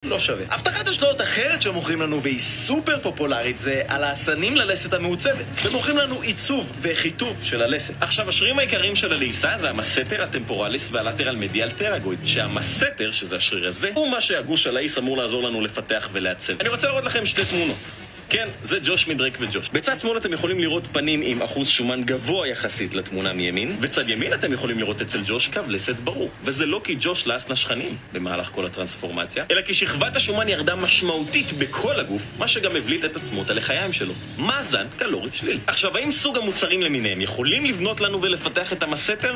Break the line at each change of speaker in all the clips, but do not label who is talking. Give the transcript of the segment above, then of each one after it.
לא שווה. הבטחת השקעות אחרת שמוכרים לנו והיא סופר פופולרית זה על האסנים ללסת המעוצבת. ומוכרים לנו עיצוב וחיטוב של הלסת. עכשיו, השרירים העיקריים של הלעיסה זה המסתר, הטמפורליס והלטרל מדיאל טראגויד, שהמסתר, שזה השריר הזה, הוא מה שהגוש הלעיס אמור לעזור לנו לפתח ולעצב. אני רוצה לראות לכם שתי תמונות. כן, זה ג'וש מדרק וג'וש. בצד שמאל אתם יכולים לראות פנים עם אחוז שומן גבוה יחסית לתמונה מימין, וצד ימין אתם יכולים לראות אצל ג'וש קו לסת ברור. וזה לא כי ג'וש לעס נשכנים במהלך כל הטרנספורמציה, אלא כי שכבת השומן ירדה משמעותית בכל הגוף, מה שגם הבליט את עצמות הלחיים שלו. מאזן קלורי שלילי. עכשיו, האם סוג המוצרים למיניהם יכולים לבנות לנו ולפתח את המסתר?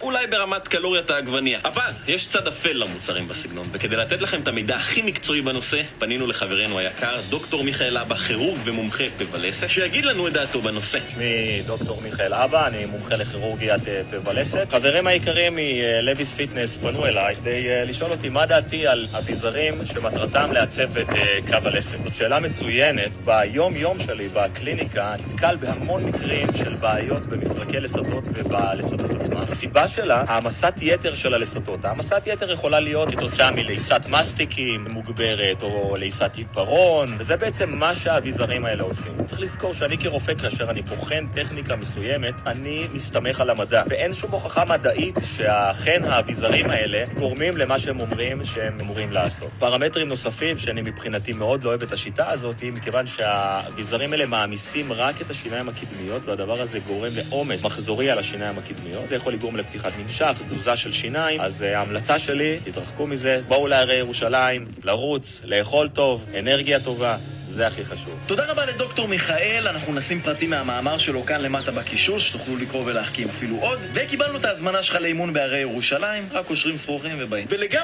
אולי ברמת קלוריית העגבניה. אבל יש צד אפל למוצרים בסגנון, וכדי לתת לכם את המידע הכי מקצועי בנושא, פנינו לחברנו היקר, דוקטור מיכאל אבא, כירורג ומומחה פה ולסת, שיגיד לנו את דעתו בנושא.
שמי דוקטור מיכאל אבא, אני מומחה לכירורגיית פה ולסת. חברים היקרים מלוויס פיטנס פנו אליי כדי לשאול אותי מה דעתי על אביזרים שמטרתם לעצב את קו הלסת. זאת שאלה מצוינת. ביום-יום שלי בקליניקה נתקל בהמון מקרים של בעיות במפרקי לסתות ובלסתות עצמם. הסיבה שלה, העמסת יתר של הלסתות. העמסת יתר יכולה להיות כתוצאה מלעיסת מסטיקים מוגברת או לעיסת עיפרון, וזה בעצם מה שהאביזרים האלה עושים. צריך לזכור שאני כרופא, כאשר אני בוחן טכניקה מסוימת, אני מסתמך על המדע, ואין שום הוכחה מדעית שאכן האביזרים האלה גורמים למה שהם אומרים שהם אמורים לעשות. פרמטרים נוספים שאני מבחינתי מאוד לא אוהב את השיטה הזאת, מכיוון שהאביזרים האלה מעמיסים רק את השיניים הקדמיות, והדבר הזה גורם לעומס מחזורי על השיניים הקדמיות. זה יכול לגרום לפתיחת ממשך, תזוזה של שיניים. אז ההמלצה שלי, תתרחקו מזה, בואו להרי ירושלים, לרוץ, לאכול טוב, אנרגיה טובה, זה הכי חשוב.
תודה רבה לדוקטור מיכאל, אנחנו נשים פרטים מהמאמר שלו כאן למטה בקישוש, תוכלו לקרוא ולהחכים אפילו עוד, וקיבלנו את ההזמנה שלך לאימון בהרי ירושלים, רק קושרים שרוכים ובאים.